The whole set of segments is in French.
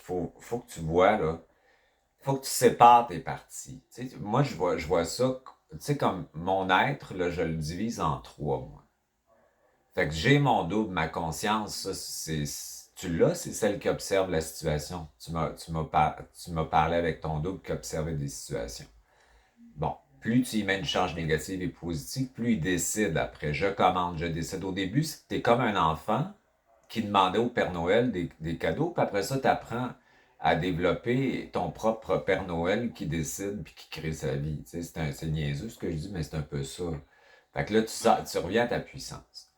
faut que tu vois, là, faut que tu sépares tes parties. Tu sais, moi, je vois ça, tu sais, comme mon être, là, je le divise en trois, moi. Fait que j'ai mon double, ma conscience, ça, tu l'as, c'est celle qui observe la situation. Tu m'as parlé avec ton double qui observait des situations. Bon, plus tu y mets une charge négative et positive, plus il décide après. Je commande, je décide. Au début, t'es comme un enfant qui demandait au Père Noël des cadeaux, puis après ça, tu apprends à développer ton propre Père Noël qui décide puis qui crée sa vie. Tu sais, c'est niaiseux ce que je dis, mais c'est un peu ça. Fait que là, tu reviens à ta puissance.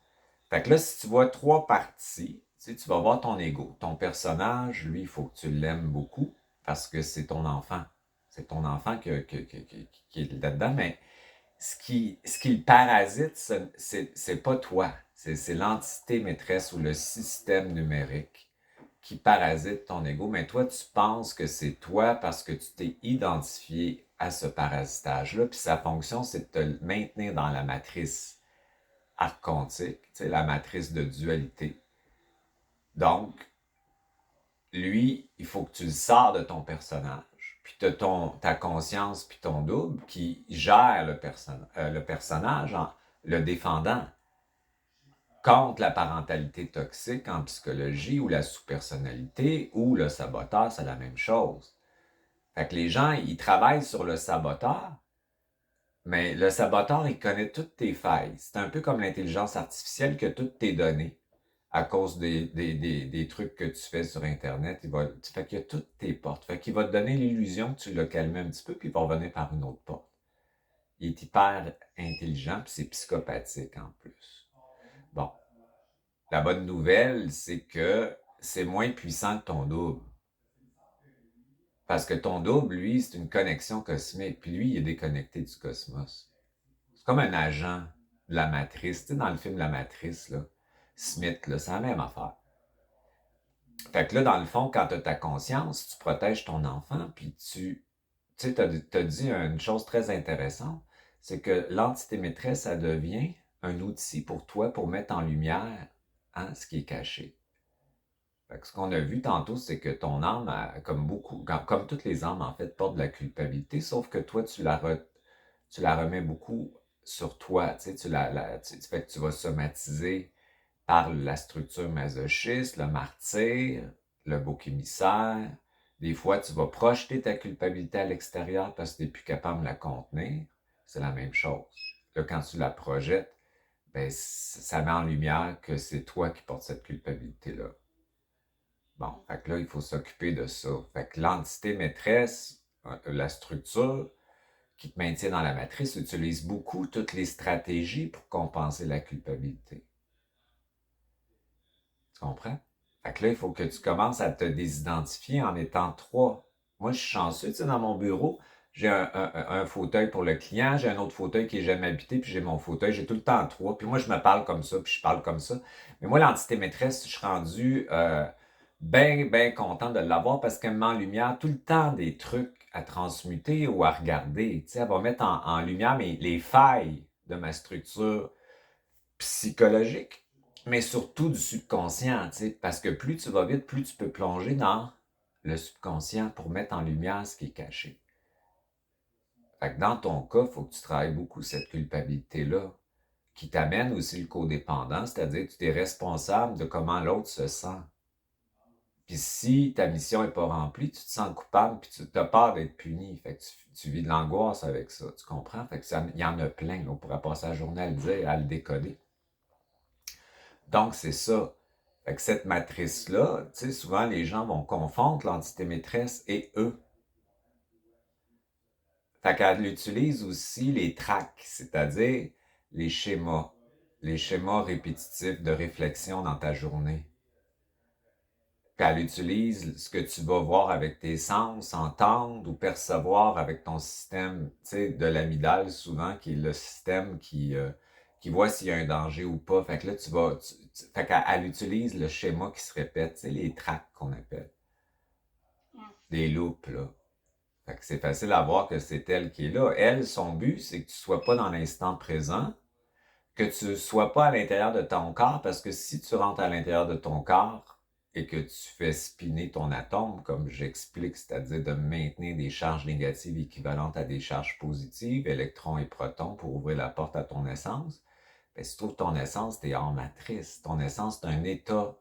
Fait que là, si tu vois trois parties, tu sais, tu vas voir ton ego. Ton personnage, lui, il faut que tu l'aimes beaucoup parce que c'est ton enfant. C'est ton enfant qui est là-dedans, mais ce qui le parasite, c'est pas toi. C'est l'entité maîtresse ou le système numérique qui parasite ton ego. Mais toi, tu penses que c'est toi parce que tu t'es identifié à ce parasitage-là. Puis sa fonction, c'est de te maintenir dans la matrice archontique, tu sais, la matrice de dualité. Donc, lui, il faut que tu le sors de ton personnage. Puis tu as ta conscience puis ton double qui gère le personnage en le défendant contre la parentalité toxique en psychologie ou la sous-personnalité ou le saboteur, c'est la même chose. Fait que les gens, ils travaillent sur le saboteur, mais le saboteur, il connaît toutes tes failles. C'est un peu comme l'intelligence artificielle qui a toutes tes données à cause des trucs que tu fais sur Internet. Fait qu'il y a toutes tes portes. Fait qu'il va te donner l'illusion que tu l'as calmé un petit peu, puis il va revenir par une autre porte. Il est hyper intelligent, puis c'est psychopathique en plus. Bon, la bonne nouvelle, c'est que c'est moins puissant que ton double. Parce que ton double, lui, c'est une connexion cosmique, puis lui, il est déconnecté du cosmos. C'est comme un agent de la matrice. Tu sais, dans le film La Matrice, là, Smith, là, c'est la même affaire. Fait que là, dans le fond, quand tu as ta conscience, tu protèges ton enfant, puis tu sais, t'as dit une chose très intéressante, c'est que l'entité maîtresse, ça devient un outil pour toi pour mettre en lumière hein, ce qui est caché. Fait que ce qu'on a vu tantôt, c'est que ton âme, comme toutes les âmes, en fait, porte de la culpabilité, sauf que toi, tu la remets beaucoup sur toi. Tu sais, fait que tu vas somatiser par la structure masochiste, le martyr, le bouc émissaire. Des fois, tu vas projeter ta culpabilité à l'extérieur parce que tu n'es plus capable de la contenir. C'est la même chose. Là, quand tu la projettes, ben, ça met en lumière que c'est toi qui portes cette culpabilité-là. Bon, fait que là, il faut s'occuper de ça. Fait que l'entité maîtresse, la structure qui te maintient dans la matrice, utilise beaucoup toutes les stratégies pour compenser la culpabilité. Tu comprends? Fait que là, il faut que tu commences à te désidentifier en étant trois. Moi, je suis chanceux, tu sais, dans mon bureau, j'ai un fauteuil pour le client, j'ai un autre fauteuil qui est jamais habité, puis j'ai mon fauteuil, j'ai tout le temps trois. Puis moi, je me parle comme ça, puis je parle comme ça. Mais moi, l'entité maîtresse, je suis rendu bien content de l'avoir parce qu'elle met en lumière tout le temps des trucs à transmuter ou à regarder. Tu sais, elle va mettre en lumière les failles de ma structure psychologique, mais surtout du subconscient, tu sais, parce que plus tu vas vite, plus tu peux plonger dans le subconscient pour mettre en lumière ce qui est caché. Fait que dans ton cas, il faut que tu travailles beaucoup cette culpabilité-là, qui t'amène aussi le codépendant, c'est-à-dire que tu es responsable de comment l'autre se sent. Puis si ta mission n'est pas remplie, tu te sens coupable, puis tu as peur d'être puni. Fait que tu vis de l'angoisse avec ça, tu comprends? Fait que il y en a plein, là, on pourrait passer la journée à le dire, à le décoder. Donc, c'est ça. Fait que cette matrice-là, tu sais, souvent les gens vont confondre l'entité maîtresse et eux. Fait qu'elle utilise aussi les tracks, c'est-à-dire les schémas répétitifs de réflexion dans ta journée. Puis elle utilise ce que tu vas voir avec tes sens, entendre ou percevoir avec ton système, tu sais, de l'amygdale souvent, qui est le système qui voit s'il y a un danger ou pas. Fait que là, fait qu'elle utilise le schéma qui se répète, tu sais, les tracks qu'on appelle, des loops, là. Fait que c'est facile à voir que c'est elle qui est là. Elle, son but, c'est que tu sois pas dans l'instant présent, que tu sois pas à l'intérieur de ton corps, parce que si tu rentres à l'intérieur de ton corps, et que tu fais spinner ton atome, comme j'explique, c'est-à-dire de maintenir des charges négatives équivalentes à des charges positives, électrons et protons, pour ouvrir la porte à ton essence, bien, si tu trouves ton essence, tu es hors matrice. Ton essence, c'est un état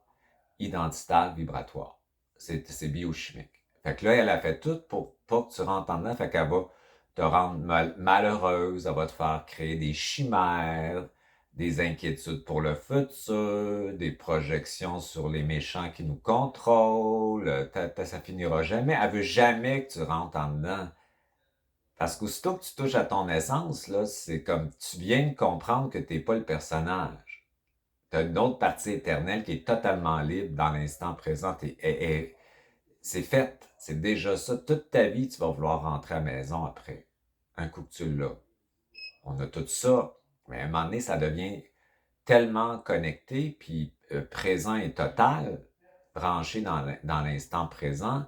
identitaire vibratoire. C'est biochimique. Fait que là, elle a fait tout pour pas que tu rentres en dedans. Fait qu'elle va te rendre malheureuse, elle va te faire créer des chimères, des inquiétudes pour le futur, des projections sur les méchants qui nous contrôlent. Ça finira jamais. Elle veut jamais que tu rentres en dedans. Parce qu'aussitôt que tu touches à ton essence, là, c'est comme tu viens de comprendre que t'es pas le personnage. Tu as une autre partie éternelle qui est totalement libre dans l'instant présent. C'est fait. C'est déjà ça. Toute ta vie, tu vas vouloir rentrer à la maison après. Un coup que tu l'as. On a tout ça. Mais à un moment donné, ça devient tellement connecté, puis présent et total, branché dans l'instant présent,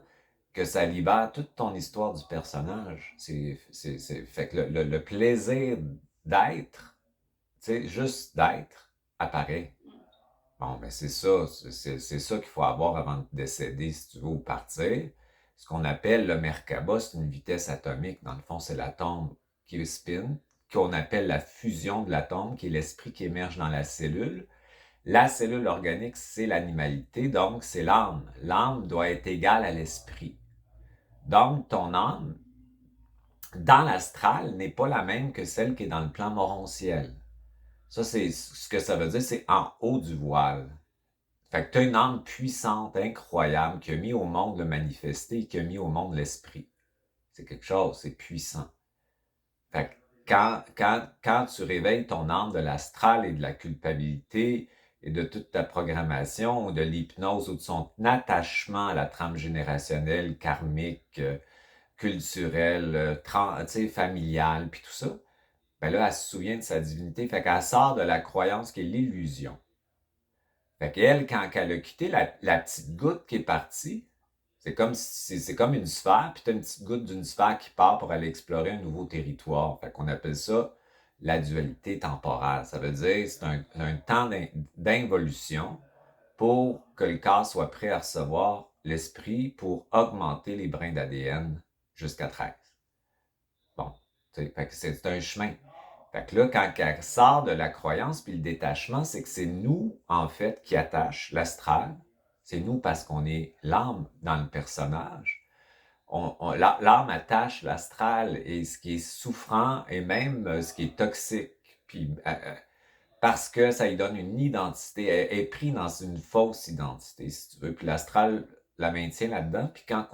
que ça libère toute ton histoire du personnage. Fait que le plaisir d'être, tu sais, juste d'être, apparaît. Bon, ben c'est ça. C'est ça qu'il faut avoir avant de décéder, si tu veux, ou partir. Ce qu'on appelle le Merkaba, c'est une vitesse atomique. Dans le fond, c'est l'atome qui spin, qu'on appelle la fusion de l'atome, qui est l'esprit qui émerge dans la cellule. La cellule organique, c'est l'animalité, donc c'est l'âme. L'âme doit être égale à l'esprit. Donc, ton âme, dans l'astral, n'est pas la même que celle qui est dans le plan morontiel. Ça, c'est ce que ça veut dire, c'est en haut du voile. Fait que tu as une âme puissante, incroyable, qui a mis au monde le manifesté et qui a mis au monde l'esprit. C'est quelque chose, c'est puissant. Fait que quand tu réveilles ton âme de l'astral et de la culpabilité et de toute ta programmation ou de l'hypnose ou de son attachement à la trame générationnelle, karmique, culturelle, familiale, puis tout ça, ben là, elle se souvient de sa divinité. Fait qu'elle sort de la croyance qui est l'illusion. Fait qu'elle, quand elle a quitté la petite goutte qui est partie, c'est comme une sphère, puis tu as une petite goutte d'une sphère qui part pour aller explorer un nouveau territoire. Fait qu'on appelle ça la dualité temporaire. Ça veut dire c'est un temps d'involution pour que le corps soit prêt à recevoir l'esprit pour augmenter les brins d'ADN jusqu'à 13. Bon, fait que c'est un chemin. Fait que là, quand elle sort de la croyance puis le détachement, c'est que c'est nous, en fait, qui attachent l'astral. C'est nous parce qu'on est l'âme dans le personnage. L'âme attache l'astral et ce qui est souffrant et même ce qui est toxique. Puis, parce que ça lui donne une identité. Elle est prise dans une fausse identité, si tu veux. Puis l'astral la maintient là-dedans. Puis quand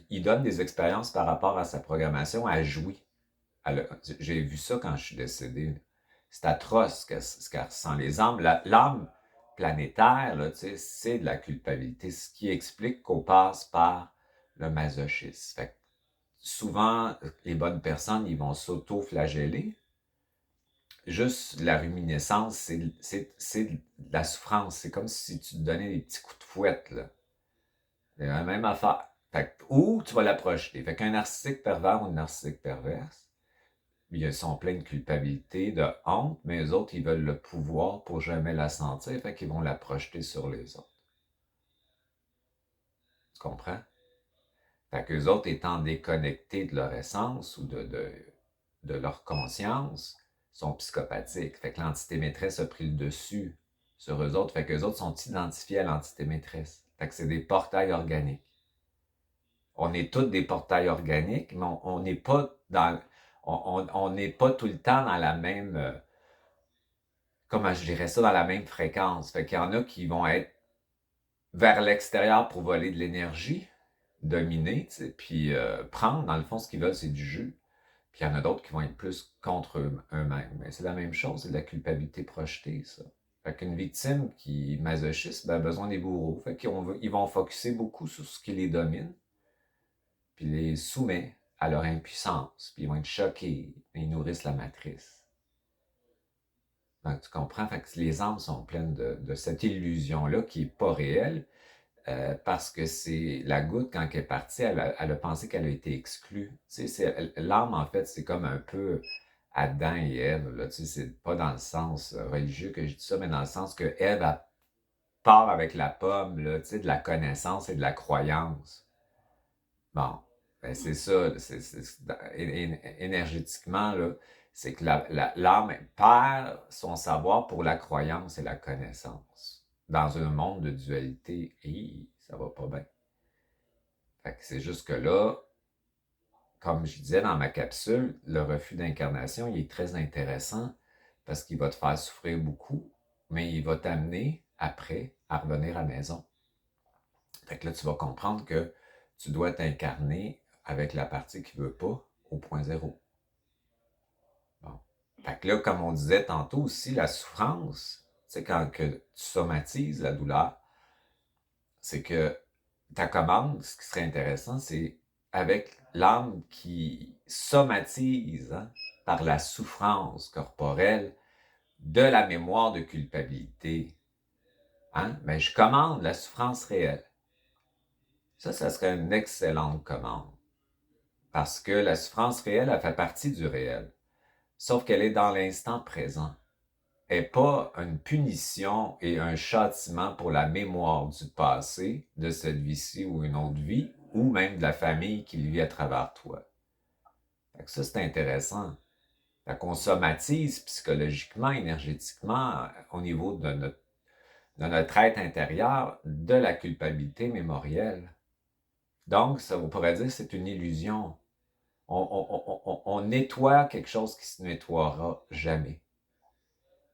il donne des expériences par rapport à sa programmation, elle jouit. J'ai vu ça quand je suis décédé. C'est atroce ce qu'elle ressent. L'âme planétaire, là, c'est de la culpabilité, ce qui explique qu'on passe par le masochisme. Fait que souvent, les bonnes personnes, ils vont s'auto-flageller. Juste la ruminescence, c'est de la souffrance. C'est comme si tu te donnais des petits coups de fouette, là. C'est la même affaire. Ou tu vas la projeter. Fait qu'un narcissique pervers ou une narcissique perverse, ils sont pleins de culpabilité, de honte, mais eux autres, ils veulent le pouvoir pour jamais la sentir, fait qu'ils vont la projeter sur les autres. Tu comprends? Fait qu'eux autres, étant déconnectés de leur essence ou de leur conscience, sont psychopathiques. Fait que l'entité maîtresse a pris le dessus sur eux autres. Fait qu'eux autres sont identifiés à l'entité maîtresse. Fait que c'est des portails organiques. On est tous des portails organiques, mais on n'est pas dans... On n'est pas tout le temps dans la même... comment je dirais ça, dans la même fréquence. Fait qu'il y en a qui vont être vers l'extérieur pour voler de l'énergie, dominer, puis prendre, dans le fond, ce qu'ils veulent, c'est du jus. Puis il y en a d'autres qui vont être plus contre eux-mêmes. Mais c'est la même chose, c'est de la culpabilité projetée, ça. Fait qu'une victime qui est masochiste, ben, a besoin des bourreaux. Fait qu'ils vont focusser beaucoup sur ce qui les domine, puis les soumet à leur impuissance, puis ils vont être choqués, ils nourrissent la matrice. Donc, tu comprends? Fait que les âmes sont pleines de cette illusion-là qui n'est pas réelle, parce que c'est la goutte, quand elle est partie, elle a pensé qu'elle a été exclue. Tu sais, l'âme, en fait, c'est comme un peu Adam et Ève. Là, tu sais, c'est pas dans le sens religieux que je dis ça, mais dans le sens que Ève, part avec la pomme, là, tu sais, de la connaissance et de la croyance. Bon, ben c'est ça, énergétiquement, là, c'est que l'âme perd son savoir pour la croyance et la connaissance. Dans un monde de dualité, et ça va pas bien. Fait que c'est juste que là, comme je disais dans ma capsule, le refus d'incarnation, il est très intéressant parce qu'il va te faire souffrir beaucoup, mais il va t'amener après à revenir à la maison. Fait que là, tu vas comprendre que tu dois t'incarner avec la partie qui veut pas au point zéro. Bon. Fait que là, comme on disait tantôt aussi, la souffrance, tu sais, quand que tu somatises la douleur, c'est que ta commande, ce qui serait intéressant, c'est avec l'âme qui somatise par la souffrance corporelle de la mémoire de culpabilité. Ben, je commande la souffrance réelle. Ça serait une excellente commande. Parce que la souffrance réelle, elle fait partie du réel. Sauf qu'elle est dans l'instant présent. Elle n'est pas une punition et un châtiment pour la mémoire du passé, de cette vie-ci ou une autre vie, ou même de la famille qui vit à travers toi. Fait que ça, c'est intéressant. Fait qu'on somatise psychologiquement, énergétiquement, au niveau de notre être intérieur, de la culpabilité mémorielle. Donc, ça, on pourrait dire que c'est une illusion. On nettoie quelque chose qui se nettoiera jamais.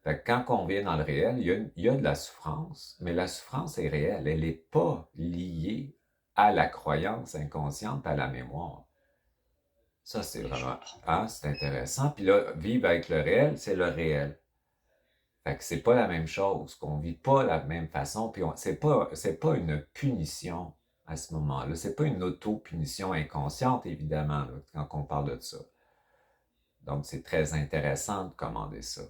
Fait que quand on vient dans le réel, il y a de la souffrance, mais la souffrance est réelle. Elle n'est pas liée à la croyance inconsciente, à la mémoire. Ça, c'est vraiment, c'est intéressant. Puis là, vivre avec le réel, c'est le réel. Fait que c'est pas la même chose, qu'on vit pas de la même façon, puis c'est pas une punition à ce moment-là. C'est pas une auto-punition inconsciente, évidemment, là, quand on parle de ça. Donc, c'est très intéressant de commander ça.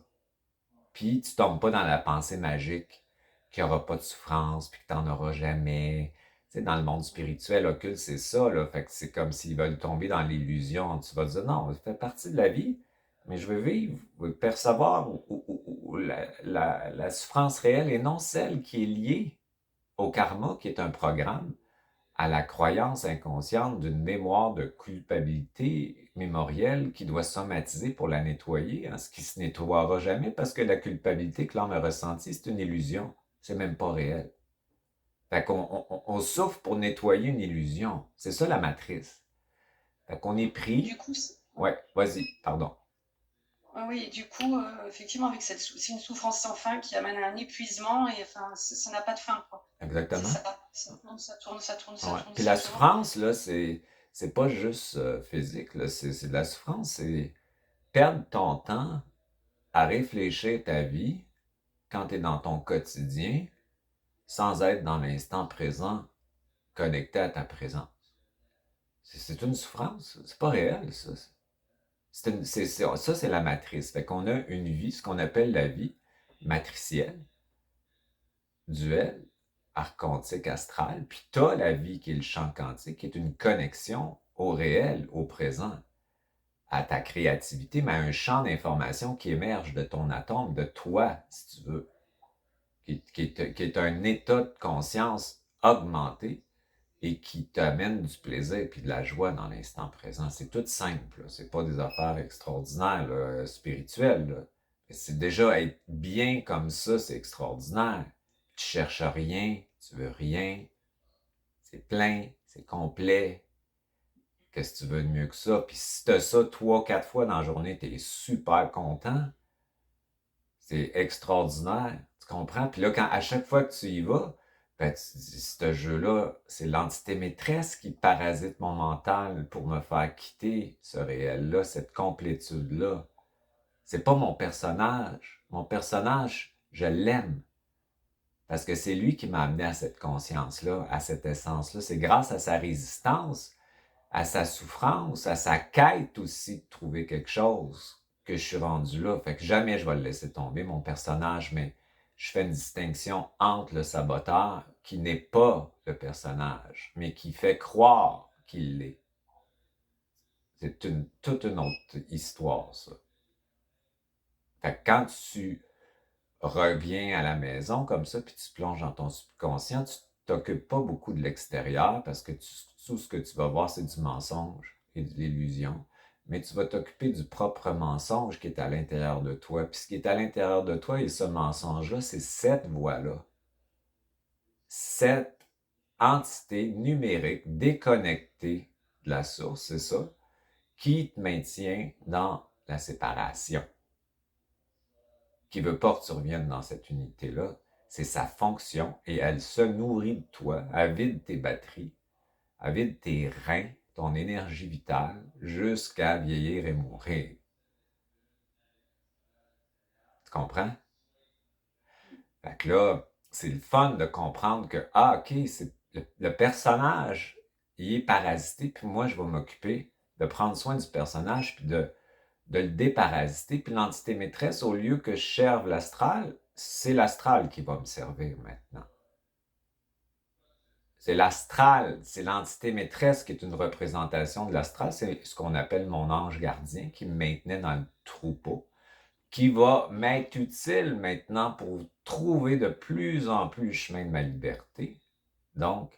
Puis, tu tombes pas dans la pensée magique qu'il n'y aura pas de souffrance, puis que tu n'en auras jamais. Tu sais, dans le monde spirituel, occulte, c'est ça, là. Fait que c'est comme s'ils veulent tomber dans l'illusion. Tu vas dire, non, ça fait partie de la vie, mais je veux vivre, percevoir la souffrance réelle et non celle qui est liée au karma, qui est un programme, à la croyance inconsciente d'une mémoire de culpabilité mémorielle qui doit somatiser pour la nettoyer, ce qui se nettoiera jamais parce que la culpabilité que l'homme a ressentie, c'est une illusion. C'est même pas réel. Fait qu'on on souffre pour nettoyer une illusion. C'est ça la matrice. Fait qu'on est pris. Du coup, Ouais, vas-y, pardon. oui, du coup, effectivement, avec c'est une souffrance sans fin qui amène à un épuisement et enfin, ça n'a pas de fin, quoi. C'est Exactement. ça, ça tourne, ça tourne, ça tourne, ça Ouais. tourne, Puis ça la tourne. souffrance, là, c'est pas juste physique, là. C'est de la souffrance, c'est perdre ton temps à réfléchir ta vie quand tu es dans ton quotidien sans être dans l'instant présent, connecté à ta présence. C'est une souffrance, c'est pas réel, ça. Ça, c'est la matrice. Fait qu'on a une vie, ce qu'on appelle la vie matricielle, duel, archontique, astral, puis t'as la vie qui est le champ quantique, qui est une connexion au réel, au présent, à ta créativité, mais à un champ d'information qui émerge de ton atome, de toi, si tu veux, qui est un état de conscience augmenté et qui t'amène du plaisir et de la joie dans l'instant présent. C'est tout simple, là. C'est pas des affaires extraordinaires, là, spirituelles, là. C'est déjà être bien comme ça, c'est extraordinaire. Tu cherches rien, tu veux rien, c'est plein, c'est complet. Qu'est-ce que tu veux de mieux que ça? Puis si tu as ça 3, 4 fois dans la journée, tu es super content. C'est extraordinaire. Tu comprends? Puis là, à chaque fois que tu y vas, ben, tu dis, ce jeu-là, c'est l'entité maîtresse qui parasite mon mental pour me faire quitter ce réel-là, cette complétude-là. C'est pas mon personnage. Mon personnage, je l'aime. Parce que c'est lui qui m'a amené à cette conscience-là, à cette essence-là. C'est grâce à sa résistance, à sa souffrance, à sa quête aussi de trouver quelque chose que je suis rendu là. Fait que jamais je vais le laisser tomber, mon personnage, mais je fais une distinction entre le saboteur, qui n'est pas le personnage, mais qui fait croire qu'il l'est. C'est toute une autre histoire, ça. Fait que quand tu reviens à la maison comme ça, puis tu plonges dans ton subconscient, tu t'occupes pas beaucoup de l'extérieur parce que tout ce que tu vas voir, c'est du mensonge et de l'illusion. Mais tu vas t'occuper du propre mensonge qui est à l'intérieur de toi. Puis ce qui est à l'intérieur de toi et ce mensonge-là, c'est cette voix-là. Cette entité numérique déconnectée de la source, c'est ça, qui te maintient dans la séparation, qui veut pas que tu reviennes dans cette unité-là. C'est sa fonction et elle se nourrit de toi, elle vide tes batteries, elle vide tes reins, ton énergie vitale, jusqu'à vieillir et mourir. Tu comprends? Fait que là, c'est le fun de comprendre que, ah, OK, c'est le personnage, il est parasité, puis moi, je vais m'occuper de prendre soin du personnage, puis de le déparasiter. Puis l'entité maîtresse, au lieu que je serve l'astral, c'est l'astral qui va me servir maintenant. C'est l'astral, c'est l'entité maîtresse qui est une représentation de l'astral. C'est ce qu'on appelle mon ange gardien qui me maintenait dans le troupeau, qui va m'être utile maintenant pour trouver de plus en plus le chemin de ma liberté. Donc,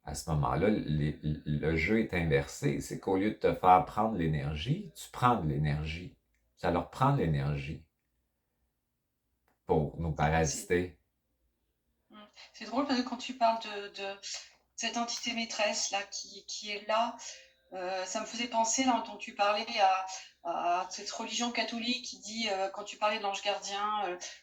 à ce moment-là, le jeu est inversé. C'est qu'au lieu de te faire prendre l'énergie, tu prends de l'énergie. Ça leur prend de l'énergie pour nous parasiter. C'est drôle parce que quand tu parles de cette entité maîtresse là qui est là, ça me faisait penser là quand tu parlais à cette religion catholique qui dit, quand tu parlais de l'ange gardien,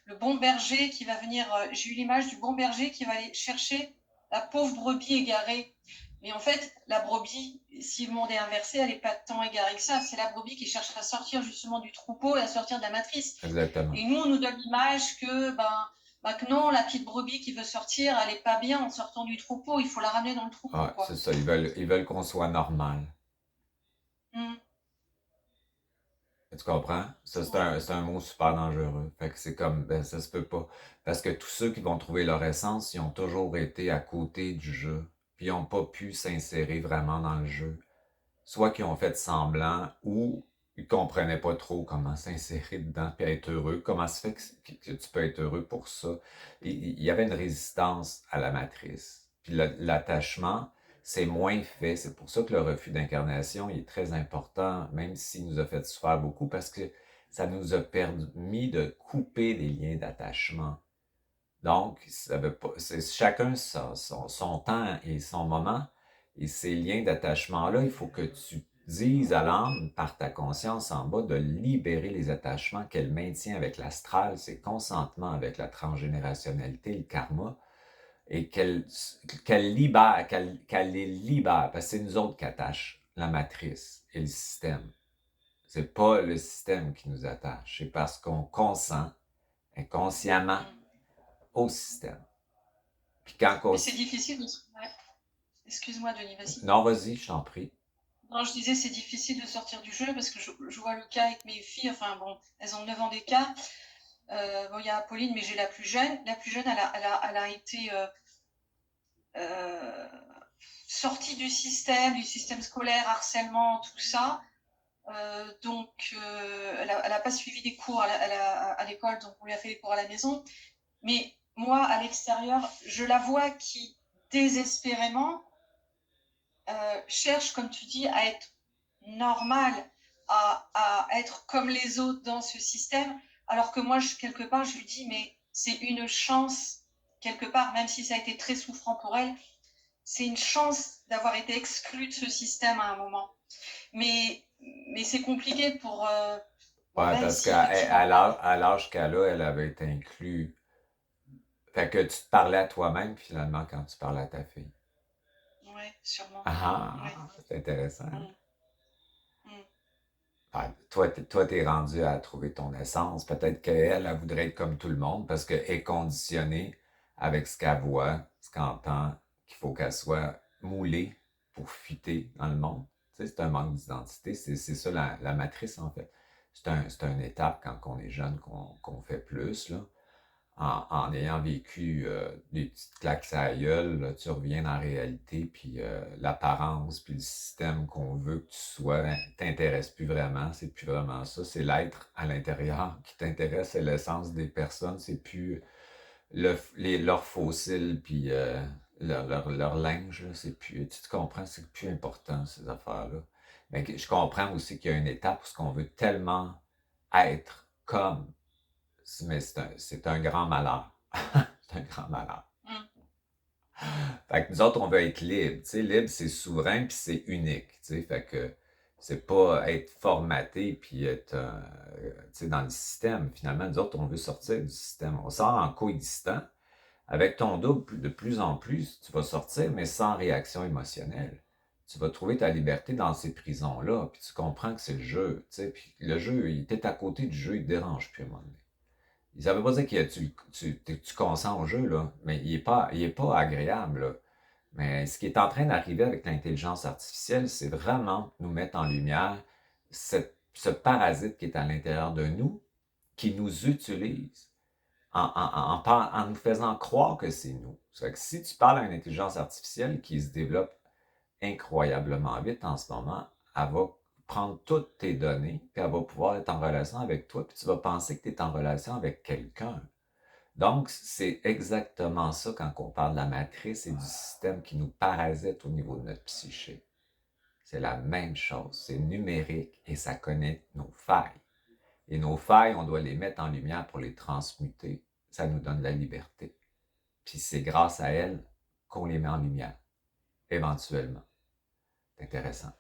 le bon berger qui va venir, j'ai eu l'image du bon berger qui va aller chercher la pauvre brebis égarée. Mais en fait, la brebis, si le monde est inversé, elle n'est pas tant égarée que ça. C'est la brebis qui cherche à sortir justement du troupeau et à sortir de la matrice. Exactement. Et nous, on nous donne l'image que, que non, la petite brebis qui veut sortir, elle n'est pas bien en sortant du troupeau. Il faut la ramener dans le troupeau. Ouais, c'est ça. Ils veulent qu'on soit normal. Tu comprends? Ça, c'est un mot super dangereux. Fait que c'est comme, ben, ça se peut pas. Parce que tous ceux qui vont trouver leur essence, ils ont toujours été à côté du jeu. Puis ils n'ont pas pu s'insérer vraiment dans le jeu. Soit qu'ils ont fait semblant, ou ils comprenaient pas trop comment s'insérer dedans puis être heureux. Comment se fait que tu peux être heureux pour ça? Il y avait une résistance à la matrice. Puis l'attachement, c'est moins fait. C'est pour ça que le refus d'incarnation il est très important, même s'il nous a fait souffrir beaucoup, parce que ça nous a permis de couper les liens d'attachement. Donc, ça veut pas, c'est chacun son temps et son moment. Et ces liens d'attachement-là, il faut que tu dises à l'âme, par ta conscience en bas, de libérer les attachements qu'elle maintient avec l'astral, ses consentements avec la transgénérationnalité, le karma, et qu'elle libère, qu'elle les libère, parce que c'est nous autres qui attachent la matrice et le système. C'est pas le système qui nous attache, c'est parce qu'on consent inconsciemment au système. Puis quand Mais c'est difficile de... Ouais. Excuse-moi, Denis, vas-y. Non, vas-y, je t'en prie. Non, je disais c'est difficile de sortir du jeu parce que je vois le cas avec mes filles, enfin bon, elles ont 9 ans d'écart. Bon, il y a Apolline, mais j'ai la plus jeune. La plus jeune, elle a été sortie du système scolaire, harcèlement, tout ça. Donc, elle n'a pas suivi des cours à l'école, donc on lui a fait des cours à la maison. Mais moi, à l'extérieur, je la vois qui, désespérément, cherche, comme tu dis, à être normale, à être comme les autres dans ce système, alors que moi, quelque part, je lui dis, mais c'est une chance, quelque part, même si ça a été très souffrant pour elle, c'est une chance d'avoir été exclue de ce système à un moment. Mais c'est compliqué pour... Ouais, parce qu'à l'âge qu'elle a, elle avait été inclue. Fait que tu te parlais à toi-même finalement quand tu parlais à ta fille. Oui, sûrement. Ah, Ouais. c'est intéressant. Mm. Ah, toi, t'es rendu à trouver ton essence. Peut-être qu'elle, elle voudrait être comme tout le monde parce qu'elle est conditionnée avec ce qu'elle voit, ce qu'elle entend, qu'il faut qu'elle soit moulée pour fuiter dans le monde. Tu sais, c'est un manque d'identité. C'est ça la matrice, en fait. C'est une étape quand on est jeune qu'on fait plus, là. en ayant vécu des petites claques à la gueule, là, tu reviens dans la réalité, puis l'apparence, puis le système qu'on veut que tu sois, ben, t'intéresse plus vraiment, c'est plus vraiment ça, c'est l'être à l'intérieur qui t'intéresse, c'est l'essence des personnes, c'est plus leurs fossiles, puis leur linge, là, c'est plus, tu te comprends, c'est plus important, ces affaires-là. Mais je comprends aussi qu'il y a une étape où ce qu'on veut tellement être comme, mais c'est un grand malheur. C'est un grand malheur. Mm. Fait que nous autres, on veut être libre. Tu sais, libre, c'est souverain, puis c'est unique. Tu sais, fait que c'est pas être formaté, puis être tu sais, dans le système. Finalement, nous autres, on veut sortir du système. On sort en coexistant. Avec ton double, de plus en plus, tu vas sortir, mais sans réaction émotionnelle. Tu vas trouver ta liberté dans ces prisons-là, puis tu comprends que c'est le jeu, tu sais, puis le jeu, il était à côté du jeu, il te dérange plus à un moment donné. Ça veut pas dire que tu consens au jeu, là, mais il est pas agréable, là. Mais ce qui est en train d'arriver avec l'intelligence artificielle, c'est vraiment nous mettre en lumière ce parasite qui est à l'intérieur de nous, qui nous utilise en nous faisant croire que c'est nous. Ça fait que si tu parles à une intelligence artificielle qui se développe incroyablement vite en ce moment, elle va prendre toutes tes données, puis elle va pouvoir être en relation avec toi, puis tu vas penser que tu es en relation avec quelqu'un. Donc, c'est exactement ça quand on parle de la matrice et du système qui nous parasite au niveau de notre psyché. C'est la même chose, c'est numérique et ça connaît nos failles. Et nos failles, on doit les mettre en lumière pour les transmuter. Ça nous donne la liberté. Puis c'est grâce à elles qu'on les met en lumière, éventuellement. C'est intéressant.